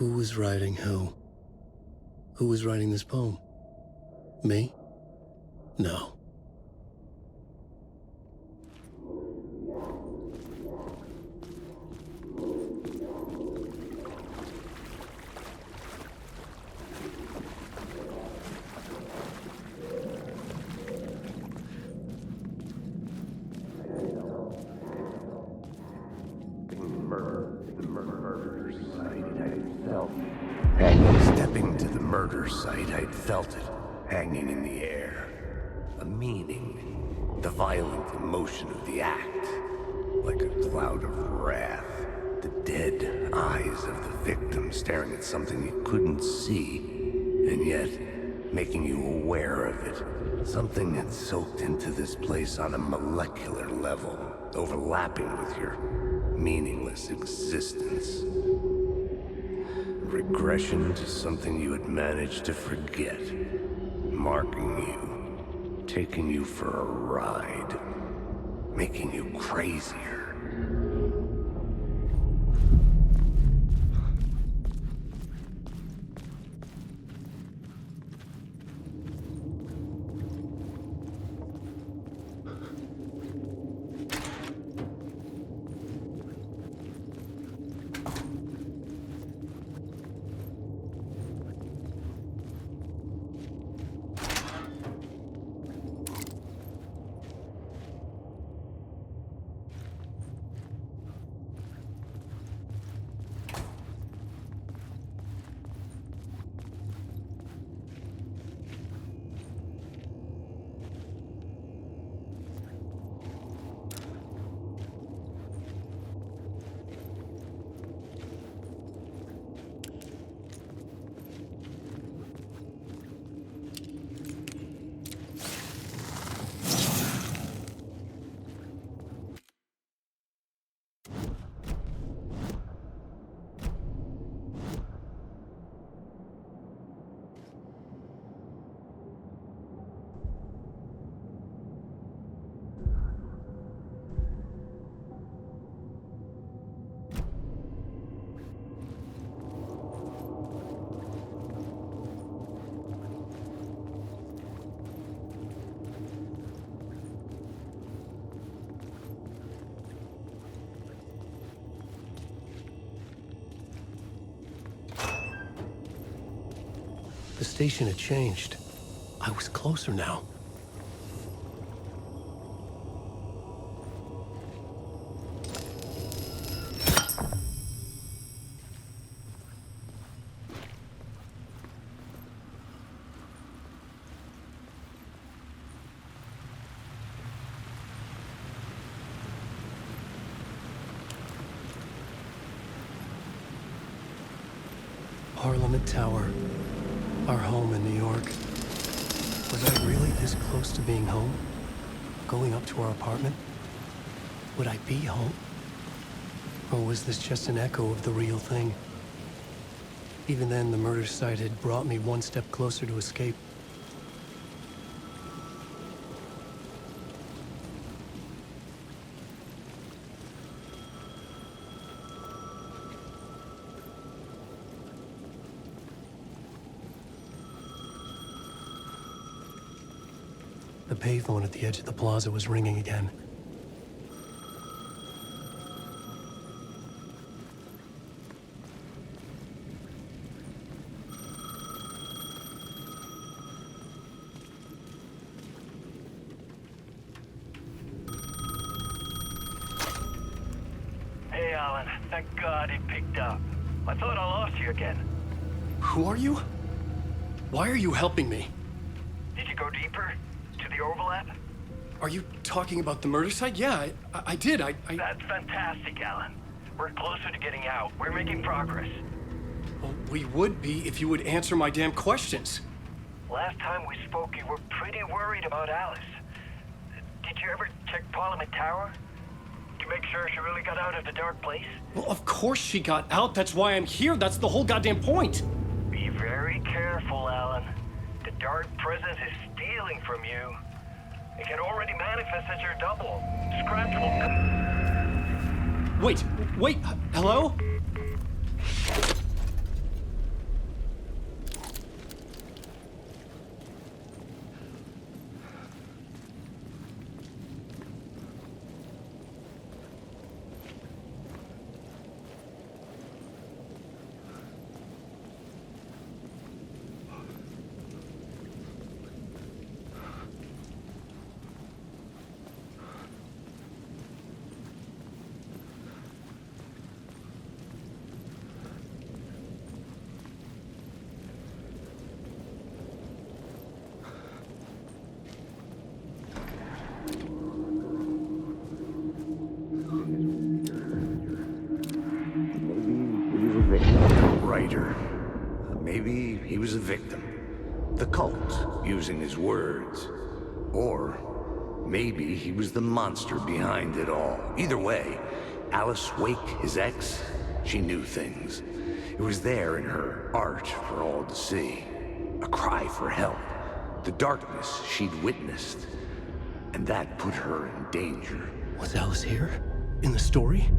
Who was writing who? Who was writing this poem? Me? No. Stepping to the murder site, I'd felt it, hanging in the air. A meaning, the violent emotion of the act, like a cloud of wrath. The dead eyes of the victim staring at something you couldn't see, and yet making you aware of it. Something had soaked into this place on a molecular level, overlapping with your meaningless existence. Regression to something you had managed to forget. Marking you. Taking you for a ride. Making you crazier. The station had changed. I was closer now. Parliament Tower. Our home in New York. Was I really this close to being home? Going up to our apartment? Would I be home? Or was this just an echo of the real thing? Even then, the murder site had brought me one step closer to escape. The payphone at the edge of the plaza was ringing again. Hey, Alan. Thank God it picked up. I thought I lost you again. Who are you? Why are you helping me? Did you go deeper? To the overlap? Are you talking about the murder site? Yeah, I did. That's fantastic, Alan. We're closer to getting out. We're making progress. Well, we would be if you would answer my damn questions. Last time we spoke, you were pretty worried about Alice. Did you ever check Parliament Tower? To make sure she really got out of the dark place? Well, of course she got out. That's why I'm here. That's the whole goddamn point. Be very careful, Alan. The dark presence is stealing from you. It can already manifest as your double. Scratch will... Wait, hello? maybe he was a victim. The cult, using his words. Or maybe he was the monster behind it all. Either way, Alice Wake, his ex, she knew things. It was there in her art for all to see. A cry for help. The darkness she'd witnessed. And that put her in danger. Was Alice here? In the story?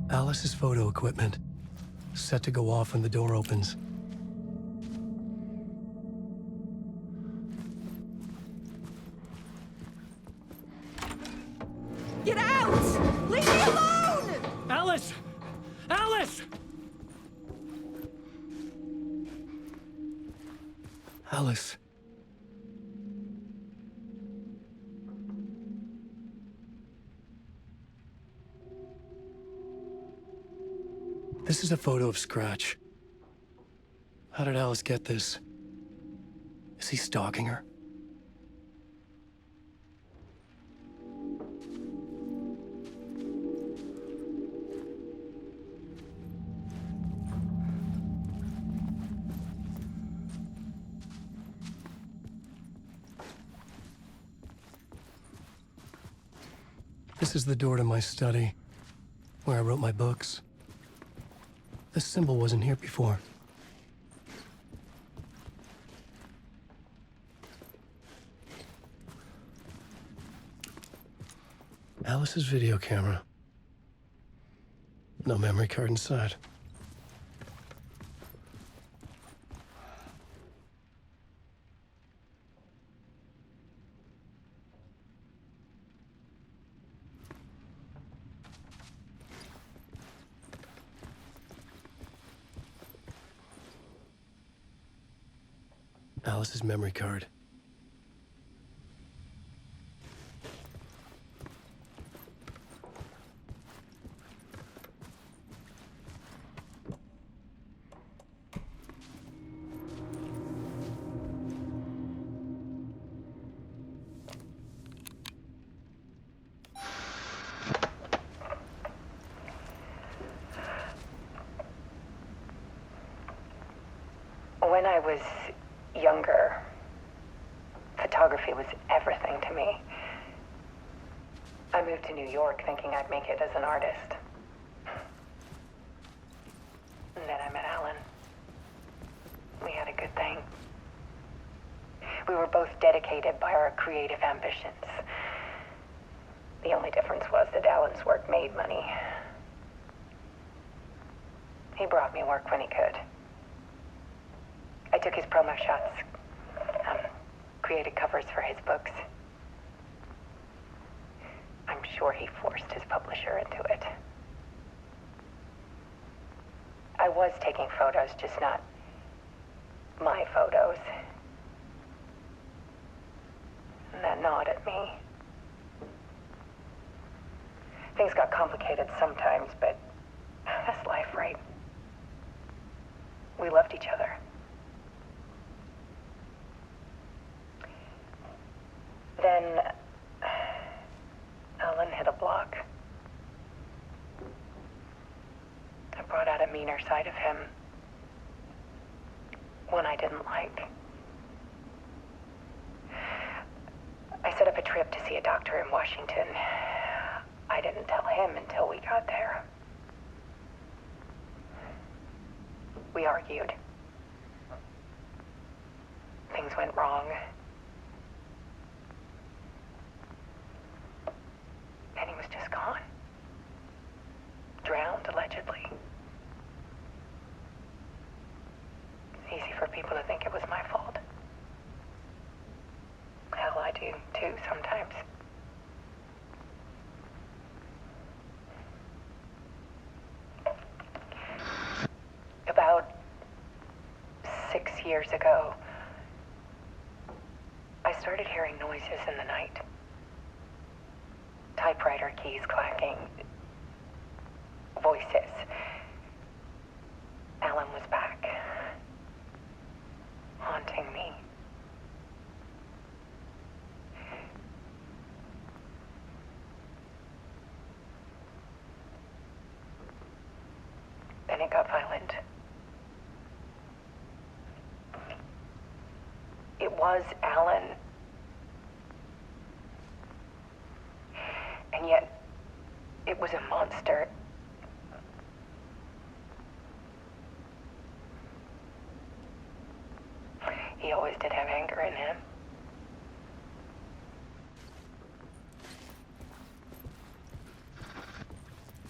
Alice's photo equipment. Set to go off when the door opens. Get out! Leave me alone! Alice! Alice! Alice. This is a photo of Scratch. How did Alice get this? Is he stalking her? This is the door to my study, where I wrote my books. This symbol wasn't here before. Alice's video camera. No memory card inside. Alice's memory card. When I was younger, photography was everything to me. I moved to New York thinking I'd make it as an artist. And then I met Alan. We had a good thing. We were both dedicated by our creative ambitions. The only difference was that Alan's work made money. He brought me work when he could. I took his promo shots, created covers for his books. I'm sure he forced his publisher into it. I was taking photos, just not my photos. And that gnawed at me. Things got complicated sometimes, but that's life, right? We loved each other. Then Alan hit a block. I brought out a meaner side of him. One I didn't like. I set up a trip to see a doctor in Washington. I didn't tell him until we got there. We argued. Things went wrong. And he was just gone. Drowned, allegedly. It's easy for people to think it was my fault. years ago, I started hearing noises in the night. Typewriter keys clacking. Voices. Alan was back. Haunting me. Then it got violent. It was Alan. And yet, it was a monster. He always did have anger in him.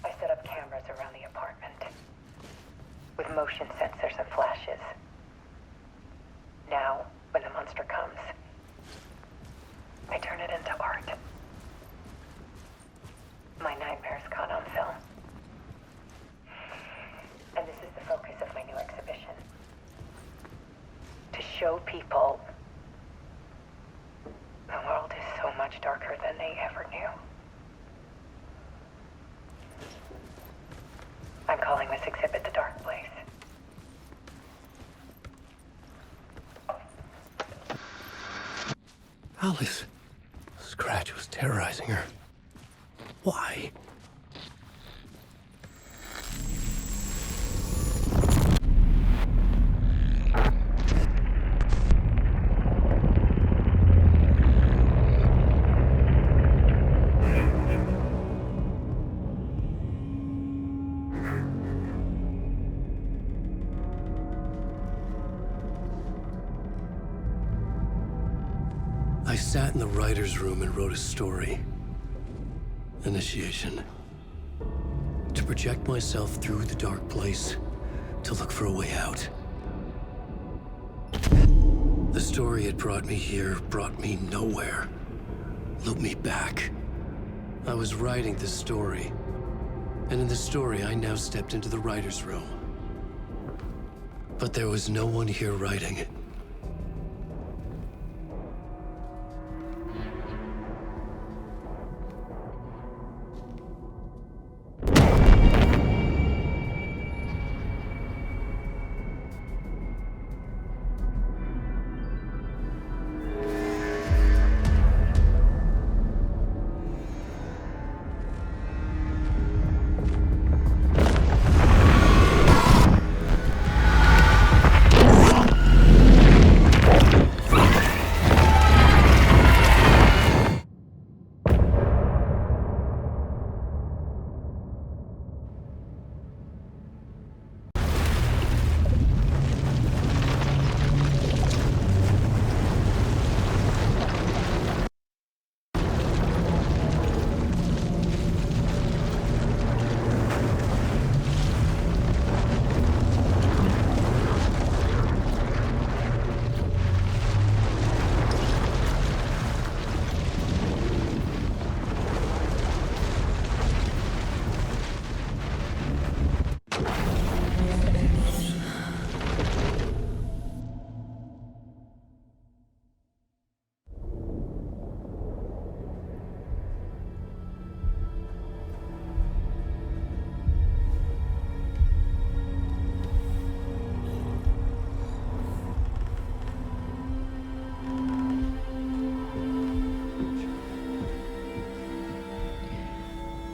I set up cameras around the apartment with motion sensors and flashes. Now, when the monster comes, I turn it into art. My nightmares caught on film. And this is the focus of my new exhibition. To show people the world is so much darker than they ever knew. I'm calling this exhibit The Dark Place. Alice. Scratch was terrorizing her. Why? I sat in the writer's room and wrote a story. Initiation. To project myself through the dark place, to look for a way out. The story had brought me here, brought me nowhere. Looped me back. I was writing the story. And in the story, I now stepped into the writer's room. But there was no one here writing it.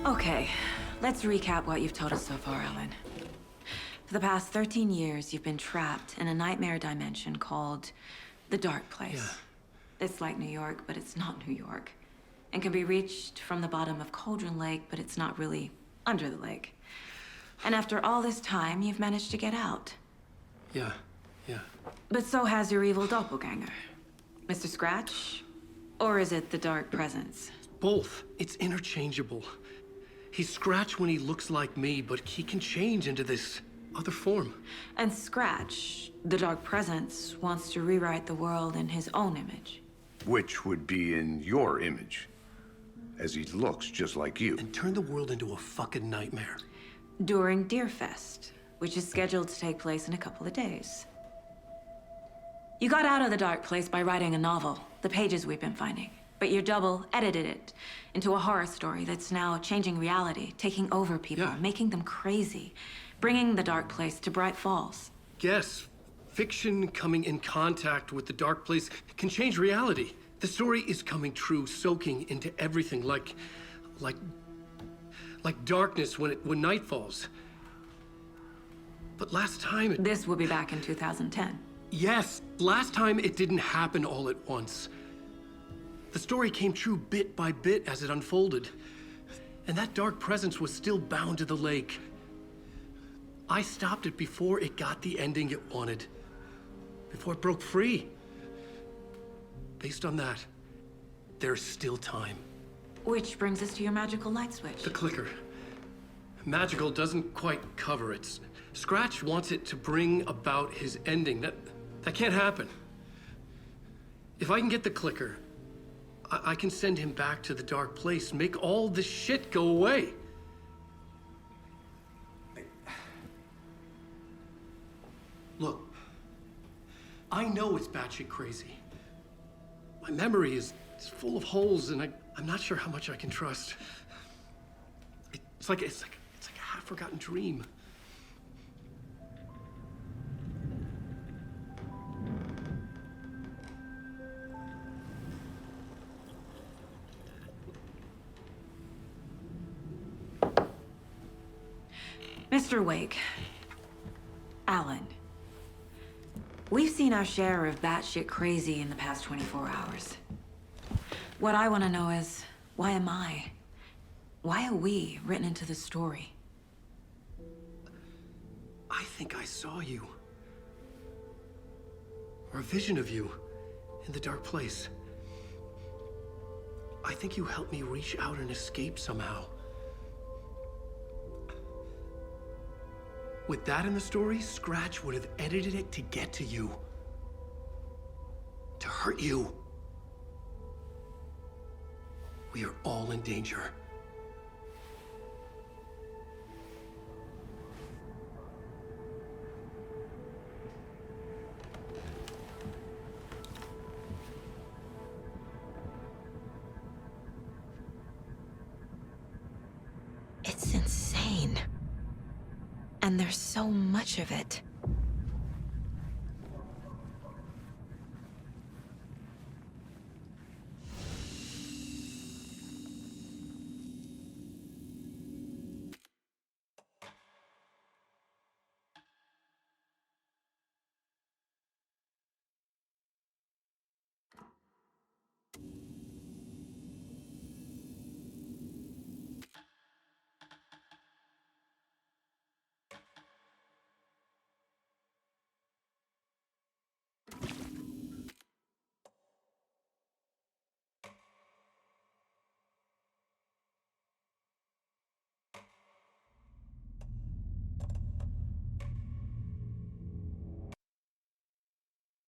Okay, let's recap what you've told us so far, Alan. For the past 13 years, you've been trapped in a nightmare dimension called the Dark Place. Yeah. It's like New York, but it's not New York. And can be reached from the bottom of Cauldron Lake, but it's not really under the lake. And after all this time, you've managed to get out. Yeah. But so has your evil doppelganger. Mr. Scratch? Or is it the Dark Presence? Both. It's interchangeable. He's Scratch when he looks like me, but he can change into this other form. And Scratch, the Dark Presence, wants to rewrite the world in his own image. Which would be in your image, as he looks just like you. And turn the world into a fucking nightmare. During Deerfest, which is scheduled to take place in a couple of days. You got out of the dark place by writing a novel, the pages we've been finding. But your double edited it into a horror story that's now changing reality, taking over people, Yeah. making them crazy, bringing the dark place to Bright Falls. Yes, fiction coming in contact with the dark place can change reality. The story is coming true, soaking into everything like darkness when night falls. But last time it... This will be back in 2010. Yes, last time it didn't happen all at once. The story came true bit by bit as it unfolded. And that dark presence was still bound to the lake. I stopped it before it got the ending it wanted. Before it broke free. Based on that, there's still time. Which brings us to your magical light switch. The clicker. Magical doesn't quite cover it. Scratch wants it to bring about his ending. That can't happen. If I can get the clicker, I can send him back to the dark place, make all this shit go away. Look, I know it's batshit crazy. My memory is full of holes, and I'm not sure how much I can trust. It's like a half-forgotten dream. Mr. Wake, Alan, we've seen our share of batshit crazy in the past 24 hours. What I want to know is, why am I? Why are we written into the story? I think I saw you. Or a vision of you in the dark place. I think you helped me reach out and escape somehow. With that in the story, Scratch would have edited it to get to you. To hurt you. We are all in danger. It's insane. And there's so much of it.